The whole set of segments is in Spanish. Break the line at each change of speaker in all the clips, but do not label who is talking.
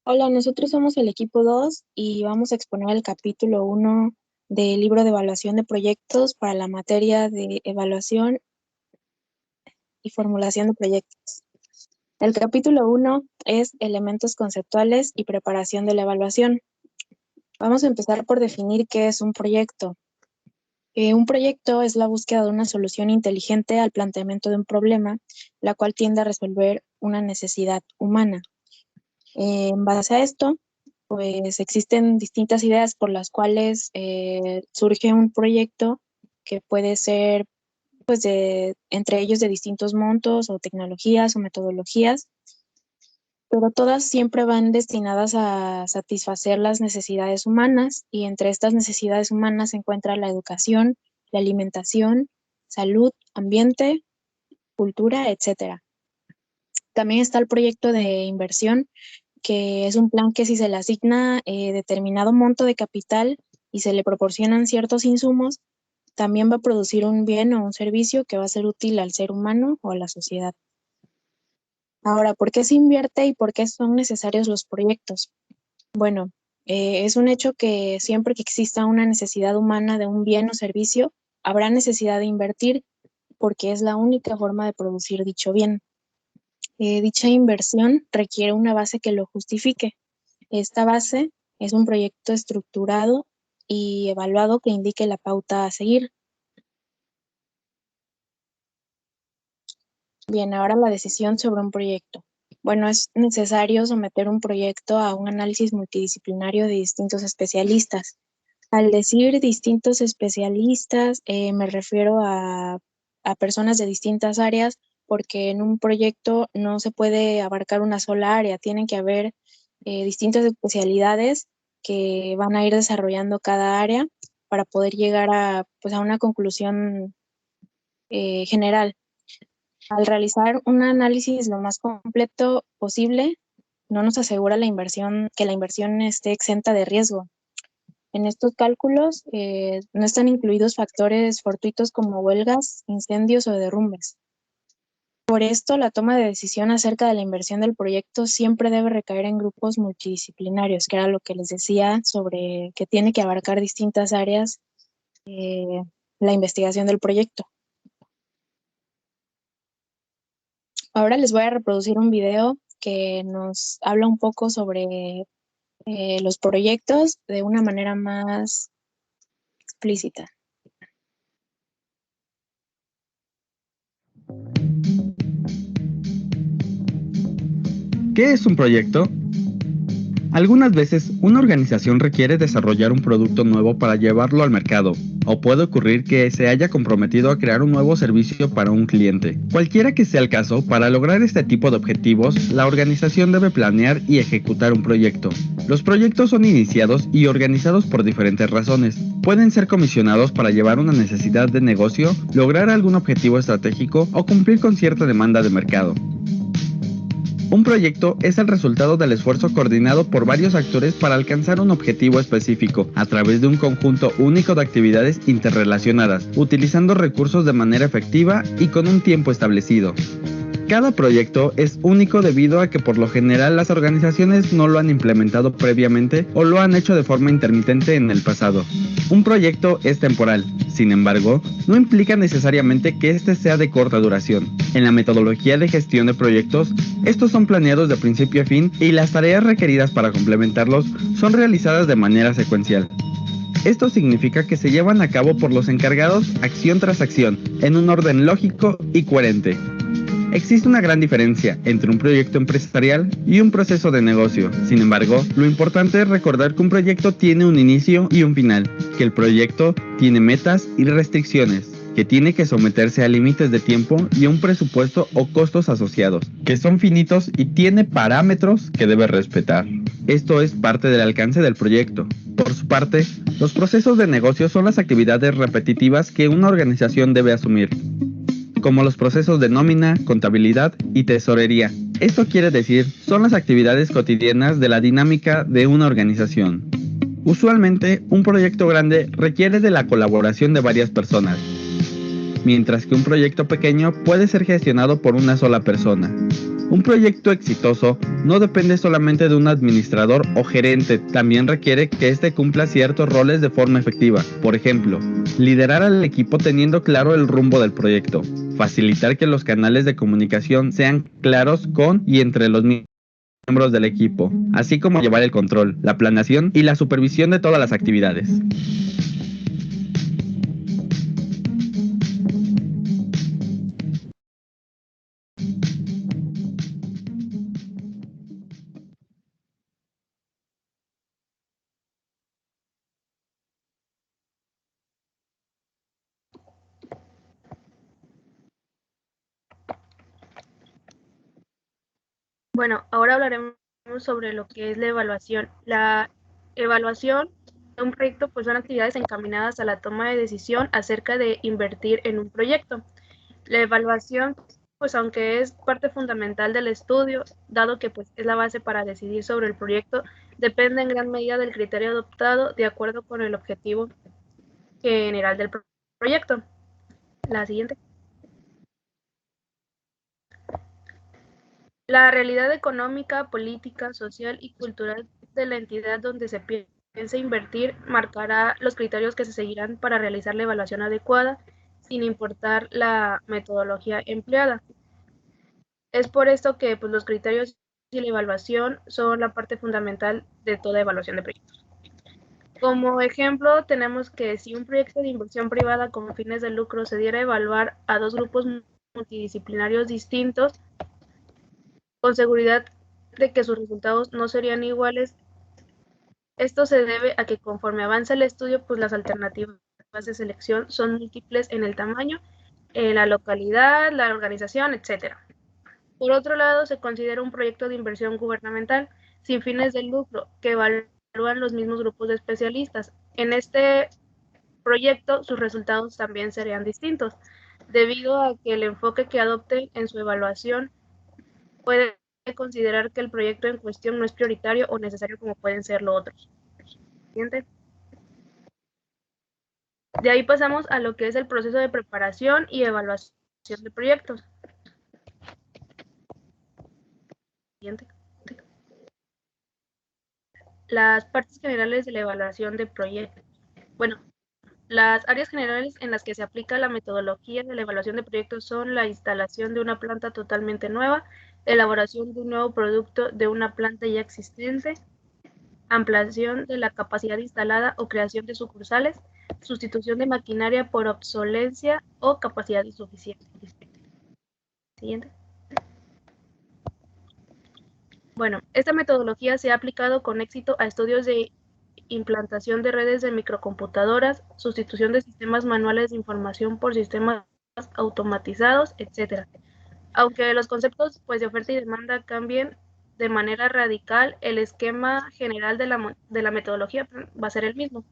Hola, nosotros somos el equipo 2 y vamos a exponer el capítulo 1 del libro de evaluación de proyectos para la materia de evaluación y formulación de proyectos. El capítulo 1 es elementos conceptuales y preparación de la evaluación. Vamos a empezar por definir qué es un proyecto. Un proyecto es la búsqueda de una solución inteligente al planteamiento de un problema, la cual tiende a resolver una necesidad humana. En base a esto, pues existen distintas ideas por las cuales surge un proyecto que puede ser, pues, entre ellos de distintos montos o tecnologías o metodologías, pero todas siempre van destinadas a satisfacer las necesidades humanas, y entre estas necesidades humanas se encuentra la educación, la alimentación, salud, ambiente, cultura, etcétera. También está el proyecto de inversión, que es un plan que, si se le asigna determinado monto de capital y se le proporcionan ciertos insumos, también va a producir un bien o un servicio que va a ser útil al ser humano o a la sociedad. Ahora, ¿por qué se invierte y por qué son necesarios los proyectos? Bueno, es un hecho que siempre que exista una necesidad humana de un bien o servicio, habrá necesidad de invertir, porque es la única forma de producir dicho bien. Dicha inversión requiere una base que lo justifique. Esta base es un proyecto estructurado y evaluado que indique la pauta a seguir. Bien, ahora la decisión sobre un proyecto. Bueno, es necesario someter un proyecto a un análisis multidisciplinario de distintos especialistas. Al decir distintos especialistas, me refiero a personas de distintas áreas, porque en un proyecto no se puede abarcar una sola área, tienen que haber distintas especialidades que van a ir desarrollando cada área para poder llegar pues, a una conclusión general. Al realizar un análisis lo más completo posible, no nos asegura que la inversión esté exenta de riesgo. En estos cálculos no están incluidos factores fortuitos como huelgas, incendios o derrumbes. Por esto, la toma de decisión acerca de la inversión del proyecto siempre debe recaer en grupos multidisciplinarios, que era lo que les decía sobre que tiene que abarcar distintas áreas la investigación del proyecto. Ahora les voy a reproducir un video que nos habla un poco sobre los proyectos de una manera más explícita.
¿Qué es un proyecto? Algunas veces, una organización requiere desarrollar un producto nuevo para llevarlo al mercado, o puede ocurrir que se haya comprometido a crear un nuevo servicio para un cliente. Cualquiera que sea el caso, para lograr este tipo de objetivos, la organización debe planear y ejecutar un proyecto. Los proyectos son iniciados y organizados por diferentes razones. Pueden ser comisionados para llevar una necesidad de negocio, lograr algún objetivo estratégico o cumplir con cierta demanda de mercado. Un proyecto es el resultado del esfuerzo coordinado por varios actores para alcanzar un objetivo específico, a través de un conjunto único de actividades interrelacionadas, utilizando recursos de manera efectiva y con un tiempo establecido. Cada proyecto es único debido a que por lo general las organizaciones no lo han implementado previamente o lo han hecho de forma intermitente en el pasado. Un proyecto es temporal, sin embargo, no implica necesariamente que este sea de corta duración. En la metodología de gestión de proyectos, estos son planeados de principio a fin y las tareas requeridas para complementarlos son realizadas de manera secuencial. Esto significa que se llevan a cabo por los encargados acción tras acción, en un orden lógico y coherente. Existe una gran diferencia entre un proyecto empresarial y un proceso de negocio. Sin embargo, lo importante es recordar que un proyecto tiene un inicio y un final, que el proyecto tiene metas y restricciones, que tiene que someterse a límites de tiempo y a un presupuesto o costos asociados, que son finitos y tiene parámetros que debe respetar. Esto es parte del alcance del proyecto. Por su parte, los procesos de negocio son las actividades repetitivas que una organización debe asumir, como los procesos de nómina, contabilidad y tesorería. Esto quiere decir, son las actividades cotidianas de la dinámica de una organización. Usualmente, un proyecto grande requiere de la colaboración de varias personas, mientras que un proyecto pequeño puede ser gestionado por una sola persona. Un proyecto exitoso no depende solamente de un administrador o gerente, también requiere que éste cumpla ciertos roles de forma efectiva. Por ejemplo, liderar al equipo teniendo claro el rumbo del proyecto, facilitar que los canales de comunicación sean claros con y entre los miembros del equipo, así como llevar el control, la planeación y la supervisión de todas las actividades.
Bueno, ahora hablaremos sobre lo que es la evaluación. La evaluación de un proyecto pues son actividades encaminadas a la toma de decisión acerca de invertir en un proyecto. La evaluación, pues aunque es parte fundamental del estudio, dado que pues es la base para decidir sobre el proyecto, depende en gran medida del criterio adoptado de acuerdo con el objetivo general del proyecto. La siguiente. La realidad económica, política, social y cultural de la entidad donde se piense invertir marcará los criterios que se seguirán para realizar la evaluación adecuada, sin importar la metodología empleada. Es por esto que pues, los criterios y la evaluación son la parte fundamental de toda evaluación de proyectos. Como ejemplo, tenemos que si un proyecto de inversión privada con fines de lucro se diera a evaluar a dos grupos multidisciplinarios distintos, con seguridad de que sus resultados no serían iguales. Esto se debe a que conforme avanza el estudio, pues las alternativas de selección son múltiples en el tamaño, en la localidad, la organización, etc. Por otro lado, se considera un proyecto de inversión gubernamental sin fines de lucro que evalúan los mismos grupos de especialistas. En este proyecto, sus resultados también serían distintos, debido a que el enfoque que adopten en su evaluación puede considerar que el proyecto en cuestión no es prioritario o necesario como pueden serlo otros. Siguiente. De ahí pasamos a lo que es el proceso de preparación y evaluación de proyectos. Siguiente. Las partes generales de la evaluación de proyectos. Bueno, las áreas generales en las que se aplica la metodología de la evaluación de proyectos son la instalación de una planta totalmente nueva, elaboración de un nuevo producto de una planta ya existente, ampliación de la capacidad instalada o creación de sucursales, sustitución de maquinaria por obsolencia o capacidad insuficiente. Siguiente. Bueno, esta metodología se ha aplicado con éxito a estudios de implantación de redes de microcomputadoras, sustitución de sistemas manuales de información por sistemas automatizados, etc. Aunque los conceptos pues, de oferta y demanda cambien de manera radical, el esquema general de la metodología va a ser el mismo.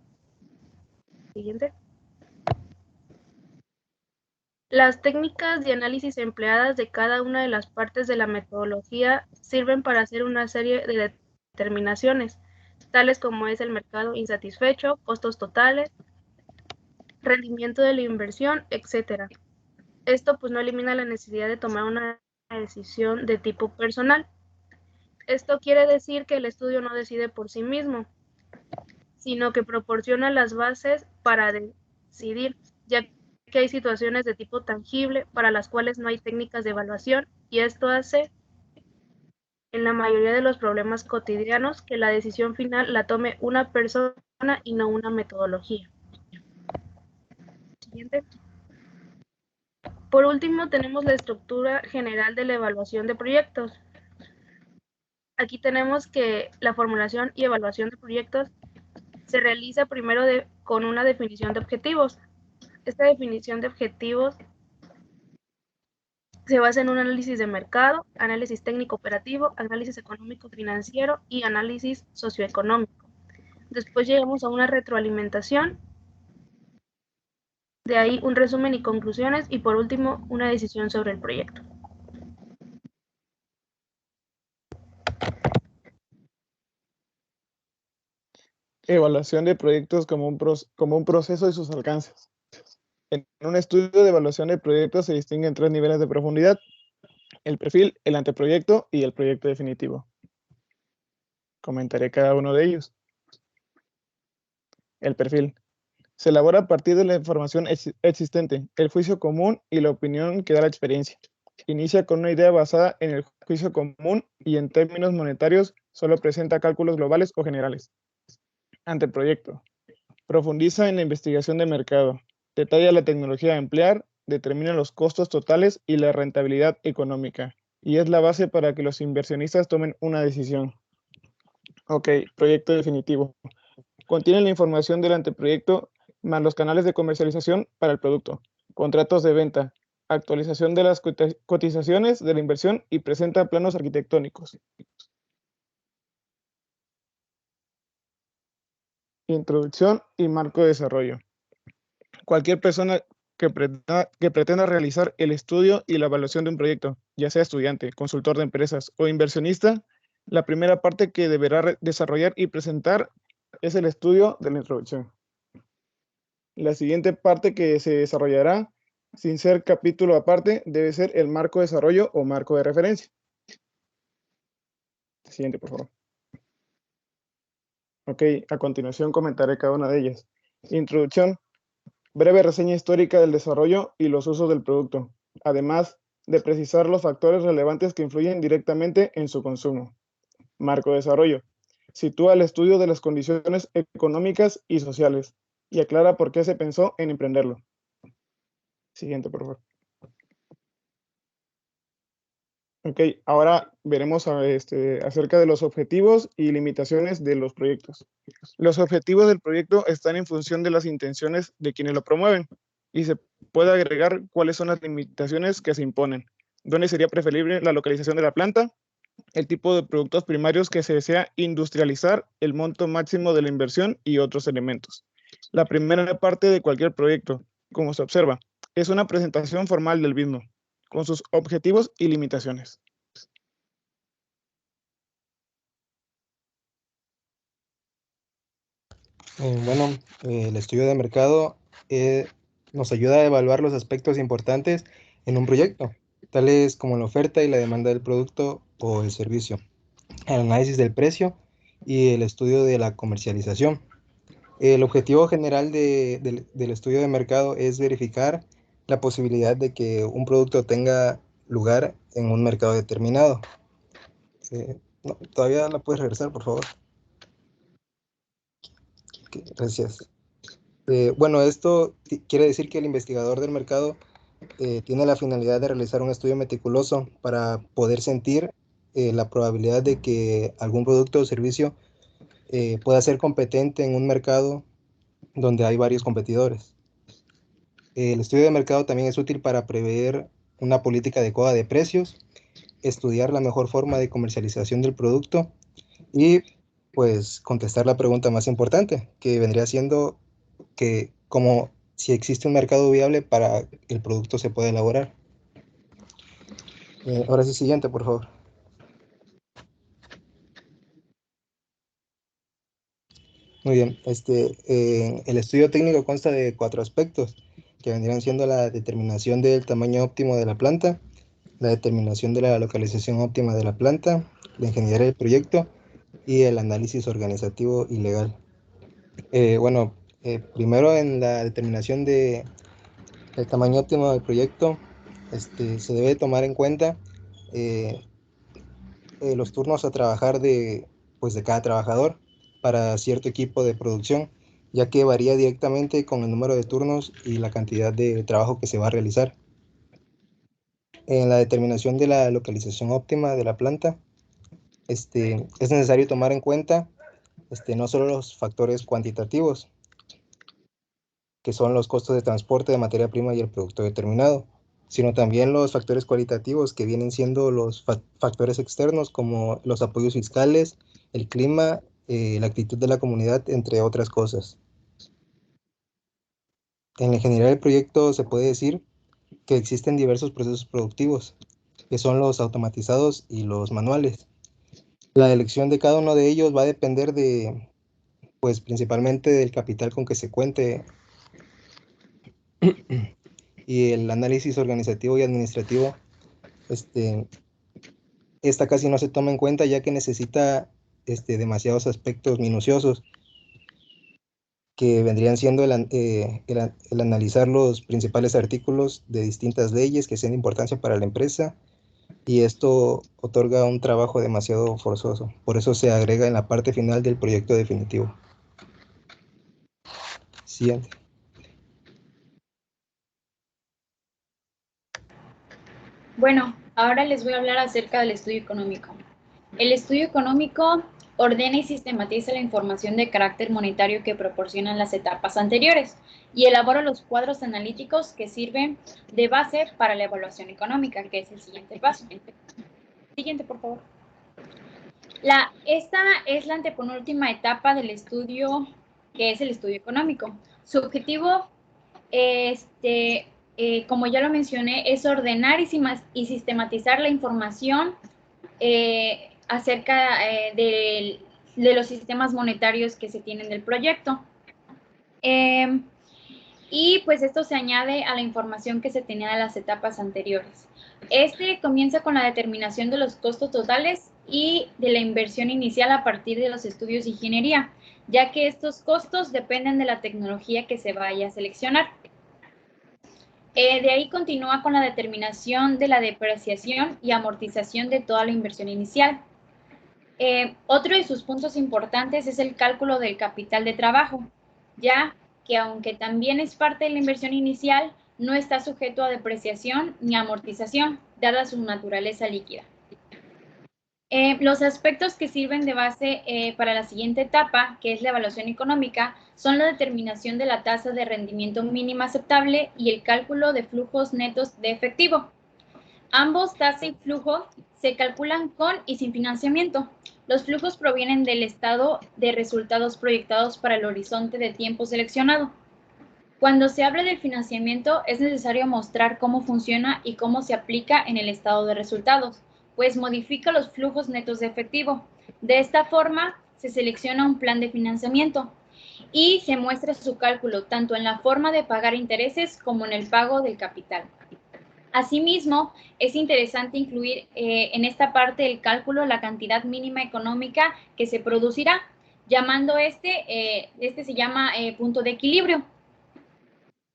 Siguiente. Las técnicas de análisis empleadas de cada una de las partes de la metodología sirven para hacer una serie de determinaciones, tales como es el mercado insatisfecho, costos totales, rendimiento de la inversión, etc. Esto pues no elimina la necesidad de tomar una decisión de tipo personal. Esto quiere decir que el estudio no decide por sí mismo, sino que proporciona las bases para decidir, ya que hay situaciones de tipo tangible para las cuales no hay técnicas de evaluación y esto hace en la mayoría de los problemas cotidianos que la decisión final la tome una persona y no una metodología. Siguiente. Por último, tenemos la estructura general de la evaluación de proyectos. Aquí tenemos que la formulación y evaluación de proyectos se realiza primero con una definición de objetivos. Esta definición de objetivos se basa en un análisis de mercado, análisis técnico-operativo, análisis económico-financiero y análisis socioeconómico. Después llegamos a una retroalimentación, de ahí un resumen y conclusiones y por último una decisión sobre el proyecto.
Evaluación de proyectos como un proceso y sus alcances. En un estudio de evaluación de proyectos se distinguen tres niveles de profundidad. el perfil, el anteproyecto y el proyecto definitivo. Comentaré cada uno de ellos. El perfil. Se elabora a partir de la información existente, el juicio común y la opinión que da la experiencia. Inicia con una idea basada en el juicio común y en términos monetarios solo presenta cálculos globales o generales. Anteproyecto. Profundiza en la investigación de mercado. Detalla la tecnología a emplear, determina los costos totales y la rentabilidad económica. Y es la base para que los inversionistas tomen una decisión. Ok, proyecto definitivo. Contiene la información del anteproyecto más los canales de comercialización para el producto, contratos de venta, actualización de las cotizaciones de la inversión y presenta planos arquitectónicos. Introducción y marco de desarrollo. Cualquier persona que pretenda realizar el estudio y la evaluación de un proyecto, ya sea estudiante, consultor de empresas o inversionista, la primera parte que deberá desarrollar y presentar es el estudio de la introducción. La siguiente parte que se desarrollará, sin ser capítulo aparte, debe ser el marco de desarrollo o marco de referencia. Siguiente, por favor. Ok, a continuación comentaré cada una de ellas. Introducción. Breve reseña histórica del desarrollo y los usos del producto, además de precisar los factores relevantes que influyen directamente en su consumo. Marco de desarrollo. Sitúa el estudio de las condiciones económicas y sociales y aclara por qué se pensó en emprenderlo. Siguiente, por favor. Ok, ahora veremos acerca de los objetivos y limitaciones de los proyectos. Los objetivos del proyecto están en función de las intenciones de quienes lo promueven y se puede agregar cuáles son las limitaciones que se imponen, dónde sería preferible la localización de la planta, el tipo de productos primarios que se desea industrializar, el monto máximo de la inversión y otros elementos. La primera parte de cualquier proyecto, como se observa, es una presentación formal del mismo, con sus objetivos y limitaciones.
El estudio de mercado nos ayuda a evaluar los aspectos importantes en un proyecto, tales como la oferta y la demanda del producto o el servicio, el análisis del precio y el estudio de la comercialización. El objetivo general del estudio de mercado es verificar la posibilidad de que un producto tenga lugar en un mercado determinado. No, todavía la puedes regresar, por favor. Ok, gracias. Esto quiere decir que el investigador del mercado tiene la finalidad de realizar un estudio meticuloso para poder sentir la probabilidad de que algún producto o servicio pueda ser competente en un mercado donde hay varios competidores. El estudio de mercado también es útil para prever una política adecuada de precios, estudiar la mejor forma de comercialización del producto y pues contestar la pregunta más importante, que vendría siendo que como si existe un mercado viable para que el producto se pueda elaborar. Ahora sí, siguiente, por favor. Muy bien, el estudio técnico consta de 4 aspectos, que vendrían siendo la determinación del tamaño óptimo de la planta, la determinación de la localización óptima de la planta, la ingeniería del proyecto y el análisis organizativo y legal. Primero en la determinación del tamaño óptimo del proyecto, se debe tomar en cuenta eh, los turnos a trabajar de cada trabajador para cierto equipo de producción, ya que varía directamente con el número de turnos y la cantidad de trabajo que se va a realizar. En la determinación de la localización óptima de la planta, es necesario tomar en cuenta no solo los factores cuantitativos, que son los costos de transporte de materia prima y el producto determinado, sino también los factores cualitativos, que vienen siendo los factores externos como los apoyos fiscales, el clima, la actitud de la comunidad, entre otras cosas. En la ingeniería del proyecto se puede decir que existen diversos procesos productivos, que son los automatizados y los manuales. La elección de cada uno de ellos va a depender pues principalmente del capital con que se cuente y el análisis organizativo y administrativo esta casi no se toma en cuenta ya que necesita demasiados aspectos minuciosos que vendrían siendo el analizar los principales artículos de distintas leyes que sean de importancia para la empresa, y esto otorga un trabajo demasiado forzoso. Por eso se agrega en la parte final del proyecto definitivo. Siguiente.
Bueno, ahora les voy a hablar acerca del estudio económico. El estudio económico ordena y sistematiza la información de carácter monetario que proporcionan las etapas anteriores y elabora los cuadros analíticos que sirven de base para la evaluación económica, que es el siguiente paso. Siguiente, por favor. Esta es la antepenúltima etapa del estudio, que es el estudio económico. Su objetivo, como ya lo mencioné, es ordenar y sistematizar la información acerca de los sistemas monetarios que se tienen del proyecto. Y pues esto se añade a la información que se tenía de las etapas anteriores. Comienza con la determinación de los costos totales y de la inversión inicial a partir de los estudios de ingeniería, ya que estos costos dependen de la tecnología que se vaya a seleccionar. De ahí continúa con la determinación de la depreciación y amortización de toda la inversión inicial. Otro de sus puntos importantes es el cálculo del capital de trabajo, ya que aunque también es parte de la inversión inicial, no está sujeto a depreciación ni amortización, dada su naturaleza líquida. Los aspectos que sirven de base para la siguiente etapa, que es la evaluación económica, son la determinación de la tasa de rendimiento mínima aceptable y el cálculo de flujos netos de efectivo. Ambos, tasa y flujo, se calculan con y sin financiamiento. Los flujos provienen del estado de resultados proyectados para el horizonte de tiempo seleccionado. Cuando se habla del financiamiento, es necesario mostrar cómo funciona y cómo se aplica en el estado de resultados, pues modifica los flujos netos de efectivo. De esta forma, se selecciona un plan de financiamiento y se muestra su cálculo tanto en la forma de pagar intereses como en el pago del capital. Asimismo, es interesante incluir en esta parte del cálculo la cantidad mínima económica que se producirá, llamando se llama punto de equilibrio.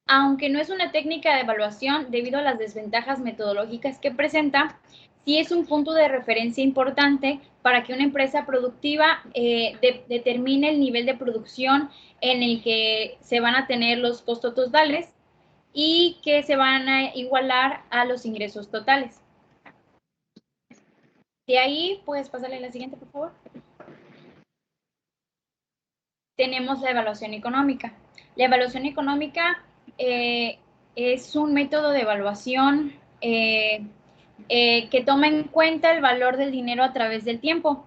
Aunque no es una técnica de evaluación debido a las desventajas metodológicas que presenta, sí es un punto de referencia importante para que una empresa productiva determine el nivel de producción en el que se van a tener los costos totales y que se van a igualar a los ingresos totales. De ahí, puedes pasarle a la siguiente, por favor. Tenemos la evaluación económica. La evaluación económica es un método de evaluación que toma en cuenta el valor del dinero a través del tiempo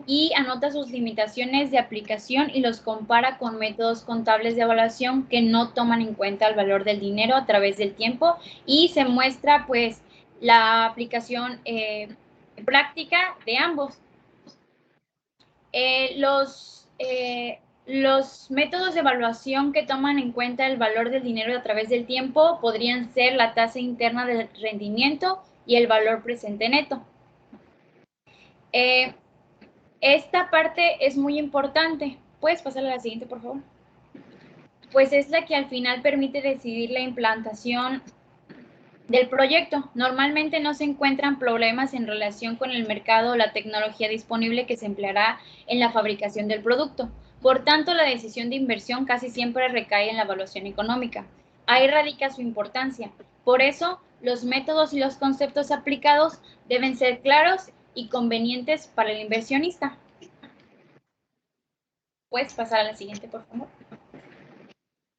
y anota sus limitaciones de aplicación y los compara con métodos contables de evaluación que no toman en cuenta el valor del dinero a través del tiempo, y se muestra pues la aplicación práctica de ambos. Los métodos de evaluación que toman en cuenta el valor del dinero a través del tiempo podrían ser la tasa interna de rendimiento y el valor presente neto. Esta parte es muy importante. ¿Puedes pasarle a la siguiente, por favor? Pues es la que al final permite decidir la implantación del proyecto. Normalmente no se encuentran problemas en relación con el mercado o la tecnología disponible que se empleará en la fabricación del producto. Por tanto, la decisión de inversión casi siempre recae en la evaluación económica. Ahí radica su importancia. Por eso, los métodos y los conceptos aplicados deben ser claros y convenientes para el inversionista. Puedes pasar a la siguiente, por favor.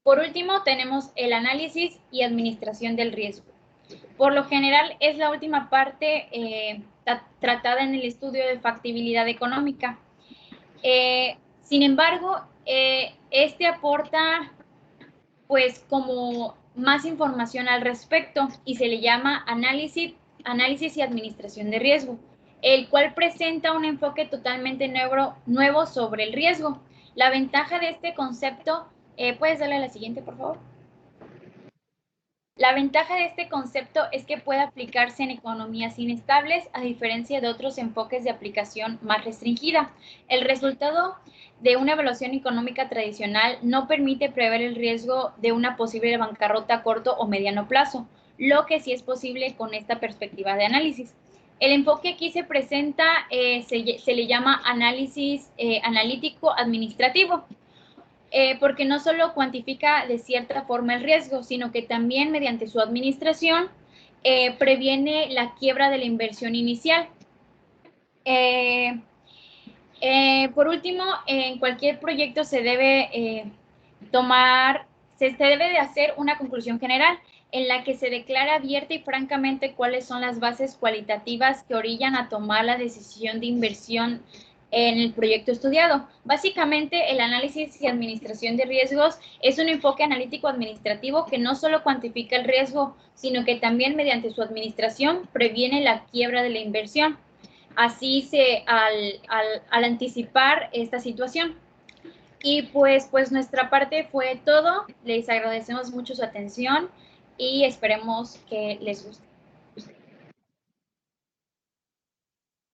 Por último, tenemos el análisis y administración del riesgo. Por lo general, es la última parte tratada en el estudio de factibilidad económica. Sin embargo, este aporta pues como más información al respecto y se le llama análisis y administración de riesgo, el cual presenta un enfoque totalmente nuevo sobre el riesgo. La ventaja de este concepto, ¿puedes darle a la siguiente, por favor? La ventaja de este concepto es que puede aplicarse en economías inestables, a diferencia de otros enfoques de aplicación más restringida. El resultado de una evaluación económica tradicional no permite prever el riesgo de una posible bancarrota a corto o mediano plazo, lo que sí es posible con esta perspectiva de análisis. El enfoque aquí se presenta, se le llama análisis analítico administrativo. Porque no solo cuantifica de cierta forma el riesgo, sino que también mediante su administración previene la quiebra de la inversión inicial. Por último, en cualquier proyecto se debe se debe de hacer una conclusión general en la que se declara abierta y francamente cuáles son las bases cualitativas que orillan a tomar la decisión de inversión en el proyecto estudiado. Básicamente, el análisis y administración de riesgos es un enfoque analítico administrativo que no solo cuantifica el riesgo, sino que también mediante su administración previene la quiebra de la inversión. Así al anticipar esta situación. Y pues nuestra parte fue todo. Les agradecemos mucho su atención y esperemos que les guste.